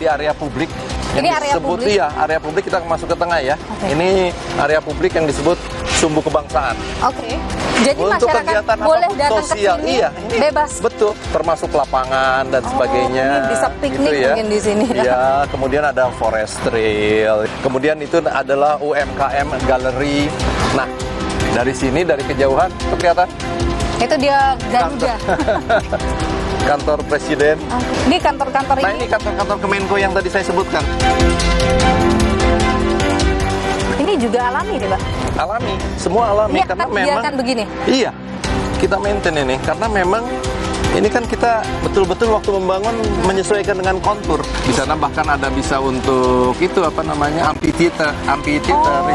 di area publik. Ini area publik? Iya, area publik, kita masuk ke tengah ya. Ini area publik yang disebut Sumbu Kebangsaan. Oke. Jadi Untuk masyarakat kegiatan boleh apapun datang sosial, ke sini iya, ini bebas. Betul, termasuk lapangan dan sebagainya. Ini bisa piknik gitu ya. mungkin di sini. Iya, kemudian ada forest trail. Kemudian itu adalah UMKM Gallery. Nah, dari sini, dari kejauhan, itu kelihatan Itu dia Garuda. kantor presiden. Ini kantor-kantor Nah, ini. ini kantor-kantor Kemenko yang tadi saya sebutkan. Ini juga alami nih, Pak. Alami, semua alami Ini karena akan memang biarkan begini. iya, kita maintain ini karena memang ini kan kita betul-betul waktu membangun menyesuaikan dengan kontur. Di sana bahkan ada bisa untuk itu apa namanya amphitheater itu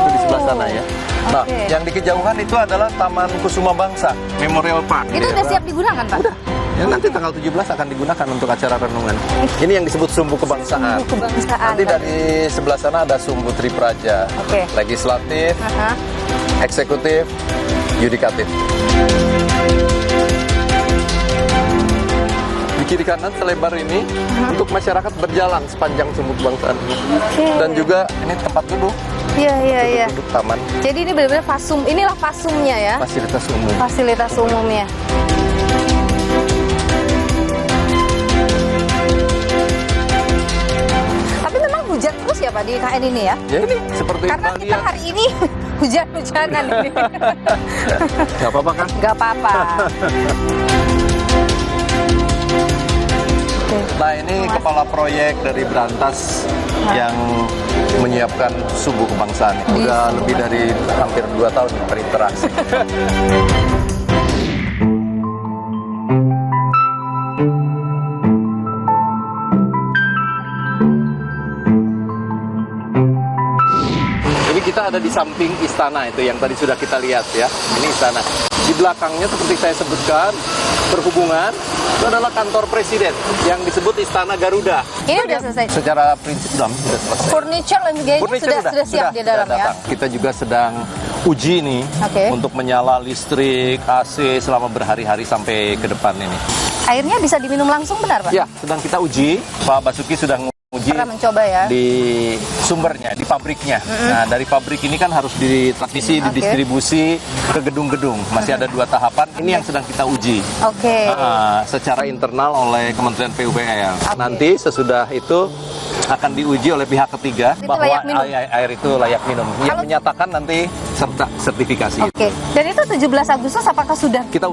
di sebelah sana ya. Nah, Oke. yang di kejauhan itu adalah Taman Kusuma Bangsa Memorial Park. Itu udah siap digunakan, Pak? Udah. Ya, nanti tanggal 17 akan digunakan untuk acara renungan. Ini yang disebut Sumbu Kebangsaan. Sumbu Kebangsaan. Nanti dari sebelah sana ada Sumbu Tripraja. Oke. Legislatif, Aha. eksekutif, yudikatif. Di kiri kanan selebar ini untuk masyarakat berjalan sepanjang Sumbu Kebangsaan. Oke. Dan juga ini tempat duduk, Iya, iya, iya. duduk taman, Jadi ini benar-benar fasum. Inilah fasumnya ya. fasilitas umum. Fasilitas umumnya. Tapi memang hujan terus ya Pak di KN ini ya? Ya ini seperti Karena kita kita lihat. hari ini hujan-hujanan ini. Gak apa-apa kan? Gak apa-apa. Nah ini kepala proyek dari Berantas yang menyiapkan Sumbu Kebangsaan. Udah lebih dari hampir 2 tahun berinteraksi. Ini kita ada di samping istana itu yang tadi sudah kita lihat ya. Ini istana. Di belakangnya seperti saya sebutkan, berhubungan itu adalah kantor presiden yang disebut Istana Garuda. Ini udah selesai. Secara prinsip sudah selesai. Furniture dan sebagainya sudah siap di dalam ya. datang. Kita juga sedang uji nih Oke. untuk menyala listrik, AC selama berhari-hari sampai ke depan ini. Airnya bisa diminum langsung benar Pak? Ya, sedang kita uji. Pak Basuki sudah uji Pernah mencoba ya? di sumbernya, di pabriknya. Nah, dari pabrik ini kan harus ditransmisi, Oke. didistribusi ke gedung-gedung. Masih ada 2 tahapan. Ini yang sedang kita uji. Oke. Secara internal oleh Kementerian PUPR. Oke. Nanti sesudah itu akan diuji oleh pihak ketiga Itu bahwa layak minum. air itu layak minum. Yang Kalau- menyatakan nanti serta sertifikasi. Oke. Dan itu 17 Agustus apakah sudah? Kita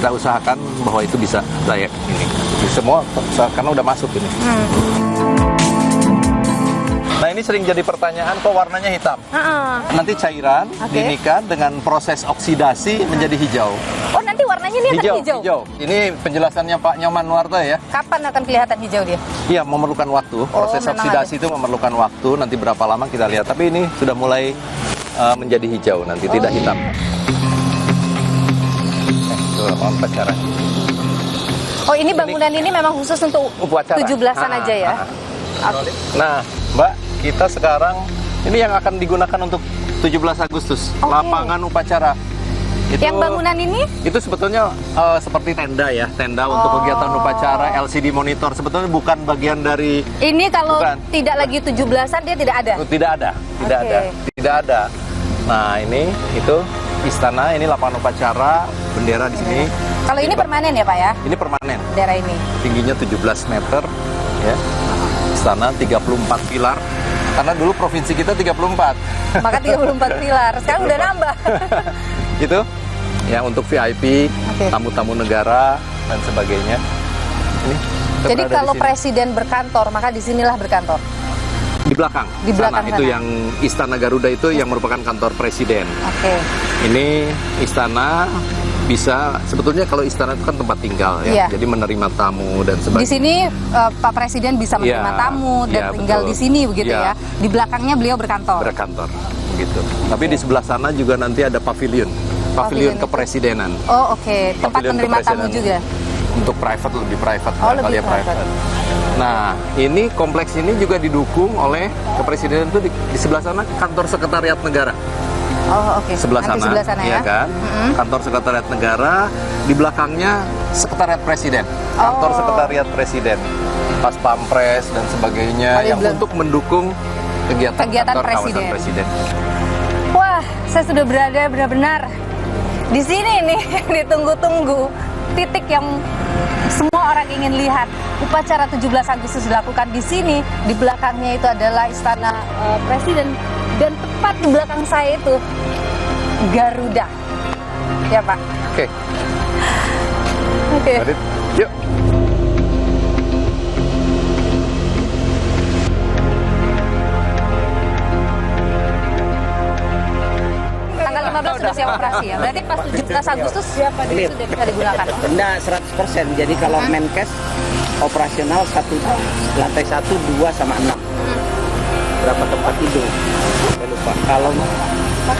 usahakan bahwa itu bisa layak ini. Semua karena udah masuk ini. Nah ini sering jadi pertanyaan, kok warnanya hitam? Nanti cairan Oke. dinikan dengan proses oksidasi menjadi hijau. Oh nanti warnanya ini akan hijau. Ini penjelasannya Pak Nyoman Nuarta ya. Kapan akan kelihatan hijau dia? Iya, memerlukan waktu. Proses memang oksidasi itu memerlukan waktu. Nanti berapa lama kita lihat. Tapi ini sudah mulai menjadi hijau nanti, tidak hitam. Tuh, upacara. Oh ini bangunan ini memang khusus untuk Upacara. 17-an aja ya? Oke. Nah, Mbak, kita sekarang ini yang akan digunakan untuk 17 Agustus. Oke. Lapangan upacara. Yang bangunan ini? Itu sebetulnya seperti tenda ya, tenda untuk kegiatan upacara, LCD monitor. Sebetulnya bukan bagian dari Ini kalau Bukan. tidak lagi 17-an dia tidak ada? tidak ada. Nah, ini itu istana, ini lapangan upacara, bendera di sini. Kalau ini permanen ya Pak ya? Ini permanen. Daerah ini? Tingginya 17 meter ya. Istana 34 pilar. Karena dulu provinsi kita 34. Maka 34 pilar. Sekarang udah nambah. Itu ya untuk VIP, Oke. tamu-tamu negara dan sebagainya. Ini kita Jadi berada kalau di sini. presiden berkantor, maka disinilah berkantor. Di belakang, Di belakang sana, itu sana. yang Istana Garuda itu yang merupakan kantor presiden. Oke. Ini istana bisa, sebetulnya kalau istana itu kan tempat tinggal ya, Iya. jadi menerima tamu dan Di sebagainya. sini Pak Presiden bisa menerima Iya, tamu dan iya, tinggal betul. di sini begitu Iya. ya. Di belakangnya beliau berkantor. Berkantor, gitu. Tapi di sebelah sana juga nanti ada pavilion Pavilion itu. kepresidenan. Oh oke, tempat Pavilion menerima tamu kepresidenan. juga. Untuk private, lebih private. Oh, barangkali lebih ya, private. Nah, ini kompleks ini juga didukung oleh kepresidenan itu di sebelah sana kantor sekretariat negara. Oh oke. Sebelah Nanti sana, sebelah sana ya. kan? Kantor sekretariat negara, di belakangnya sekretariat presiden. Kantor Oh. sekretariat presiden. pas pampres dan sebagainya yang untuk mendukung kegiatan kantor kawasan presiden. Wah, saya sudah berada benar-benar di sini nih, ditunggu-tunggu titik yang semua orang ingin lihat. Upacara 17 Agustus dilakukan di sini. Di belakangnya itu adalah Istana Presiden, dan tepat di belakang saya itu Garuda. Ya, Pak. Oke. Oke. Yuk. Tanggal 15 sudah siap operasi ya. Berarti pas 17 Agustus sudah bisa digunakan. Benda 100%. Jadi kalau Menkes operasional lantai 1, 2 sama 6. Berapa tempat tidur? Saya lupa. Kalau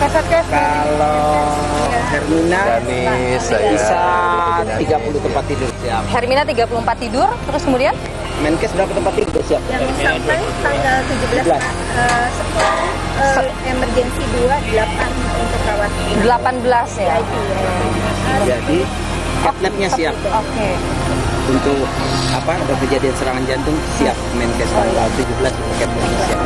Hermina Danis, bisa 30 tempat tidur siap. Hermina 34 tidur, terus kemudian Menkes berapa tempat tidur siap? Yang sampai tanggal 17 emergensi 2, 8 untuk rawat 18 ya. Jadi labnya siap. Oke. Untuk ada kejadian serangan jantung siap. Menkes tanggal 17 labnya siap.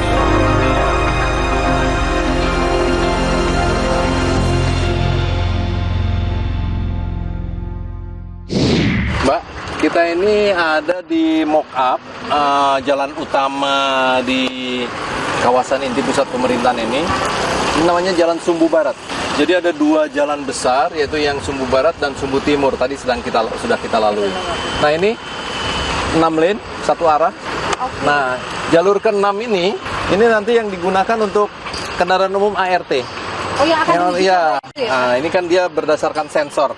Mbak, kita ini ada di mock up jalan utama di kawasan inti pusat pemerintahan ini. Ini namanya Jalan Sumbu Barat. Jadi ada dua jalan besar, yaitu yang Sumbu Barat dan Sumbu Timur. Tadi sudah kita lalui. Nah ini 6 lane, satu arah. Nah jalur ke-6 ini nanti yang digunakan untuk kendaraan umum ART. Oh, yang akan diuji Iya. coba itu ya? Nah ini kan dia berdasarkan sensor.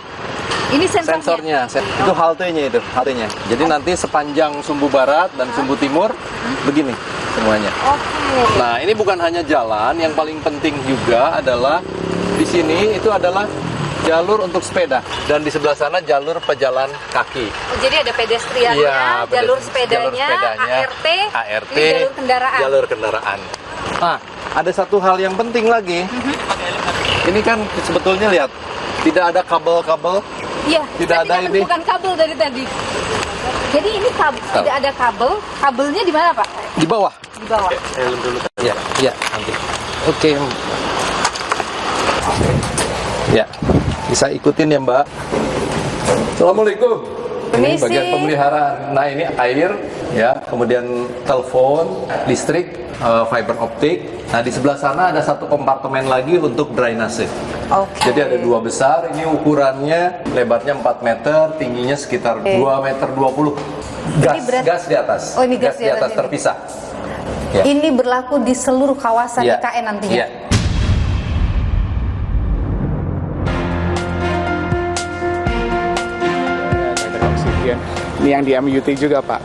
Ini sensornya. Itu haltenya. Jadi nanti sepanjang Sumbu Barat dan Sumbu Timur begini semuanya. Oke. Nah, ini bukan hanya jalan, yang paling penting juga adalah di sini itu adalah jalur untuk sepeda dan di sebelah sana jalur pejalan kaki. Oh, jadi ada pedestriannya, jalur sepedanya, ART, ini jalur kendaraan. Nah, ada satu hal yang penting lagi. Ini kan sebetulnya lihat, tidak ada kabel-kabel. Iya, Tidak ada ini. Bukan kabel dari tadi. Jadi ini tidak ada kabel. Kabelnya di mana, Pak? Di bawah. Di bawah. Helm dulu. Ya, nanti. Oke. Ya, bisa ikutin ya, Mbak. Assalamualaikum. Ini Permisi. bagian pemeliharaan. Nah, ini air, ya, kemudian telepon, listrik, fiber optik. Nah, di sebelah sana ada satu kompartemen lagi untuk drainase. Oke. Jadi ada dua besar, ini ukurannya lebarnya 4 meter, tingginya sekitar 2 meter 20. Gas di atas. Oh, ini gas di atas ini. terpisah. Ya. Ini berlaku di seluruh kawasan Iya. IKN nantinya. Iya. Ini yang di MUT juga, Pak.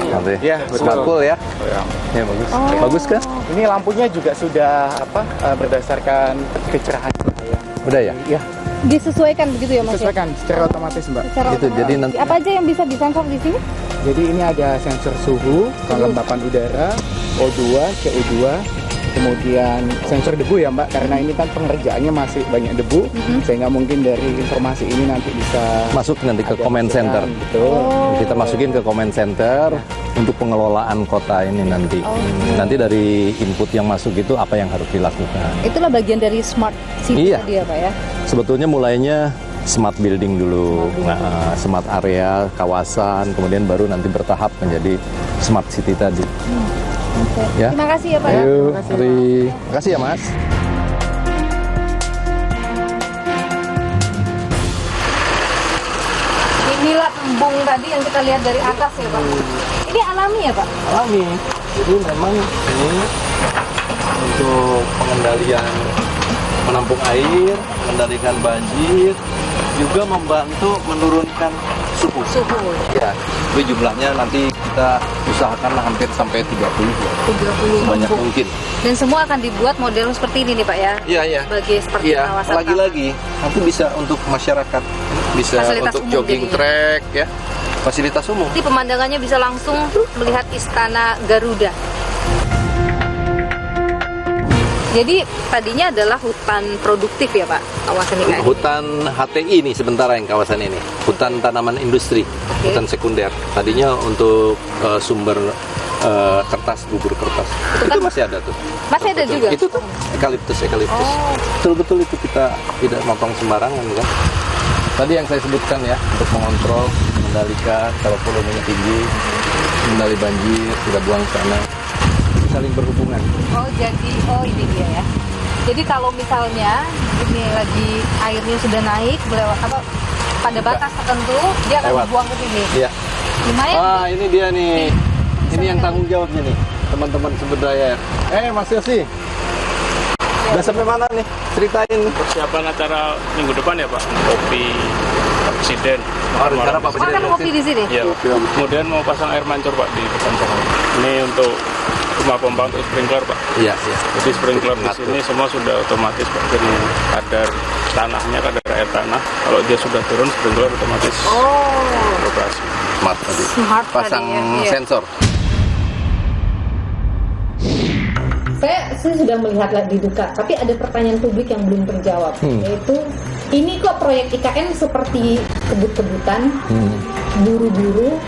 Nanti. Ya, betul. Cool ya. Ya. Ya bagus. Bagus kan? Ini lampunya juga sudah berdasarkan kecerahan cahaya. Udah ya? Ya, Disesuaikan begitu ya, Mas? sesuaikan secara otomatis, Mbak. Secara Gitu, otomatis. jadi nanti- Apa aja yang bisa disensor di sini? Jadi ini ada sensor suhu, kelembapan udara, O2, CO2, kemudian sensor debu ya, Mbak, karena ini kan pengerjaannya masih banyak debu, sehingga mungkin dari informasi ini nanti bisa Masuk nanti ke ada comment center. pencerahan, betul. Kita masukin ke comment center untuk pengelolaan kota ini nanti. Nanti dari input yang masuk itu apa yang harus dilakukan. Itulah bagian dari smart city Iya. tadi ya, Pak ya? Sebetulnya mulainya smart building dulu, nah, smart area, kawasan, kemudian baru nanti bertahap menjadi smart city tadi. Ya. Terima kasih ya, Pak ya. Ayo, mari. Terima kasih ya, Mas. Inilah embung tadi yang kita lihat dari atas ya, Pak. Ini alami ya, Pak? Alami. Jadi memang ini untuk pengendalian menampung air, mengendalikan banjir, juga membantu menurunkan suhu. Ya, tapi jumlahnya nanti kita usahakan hampir sampai 30 ya. 30 Banyak embung. mungkin. Dan semua akan dibuat model seperti ini nih, Pak ya? Iya, iya. Sebagai seperti Iya, kawasan lagi-lagi nanti bisa untuk masyarakat, bisa Fasilitas untuk umum jogging jadinya. track ya, fasilitas umum. Nanti pemandangannya bisa langsung melihat Istana Garuda. Jadi tadinya adalah hutan produktif ya Pak, kawasan IKN? Hutan HTI nih sementara yang kawasan ini, hutan tanaman industri, hutan sekunder. Tadinya untuk sumber kertas, bubur kertas. Itu masih ada tuh. Masih ada juga? Itu tuh eukaliptus. Betul-betul itu kita tidak motong sembarangan kan. Tadi yang saya sebutkan ya, untuk mengontrol, mengendalikan kalau volumenya tinggi, mengendali banjir, tidak buang ke sana, saling berhubungan. Ini dia ya. Jadi kalau misalnya ini lagi airnya sudah naik pada batas tertentu, dia akan dibuang ke sini. Iya. Lumayan. Wah, ini dia nih. Ini yang tanggung jawabnya nih, teman-teman sumber daya. Mas Yosi. Udah sampai mana nih? Ceritain. Persiapan acara minggu depan ya Pak, kopi Pak Presiden. Rencana Pak Presiden. Akan kopi di sini? Iya. Kemudian mau pasang air mancur Pak di depan sana. Ini untuk rumah pompa untuk sprinkler Pak. Iya. Jadi sprinkler di sini semua sudah otomatis Pak. Jadi kadar tanahnya, kadar air tanah. Kalau dia sudah turun, sprinkler otomatis operasi. Smart tadi. Smart Pasang tadi ya, iya. sensor. Saya sudah melihat di Duka, tapi ada pertanyaan publik yang belum terjawab, yaitu ini kok proyek IKN seperti kebut-kebutan, buru-buru,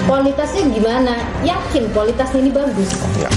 kualitasnya gimana? Yakin kualitasnya ini bagus? Ya.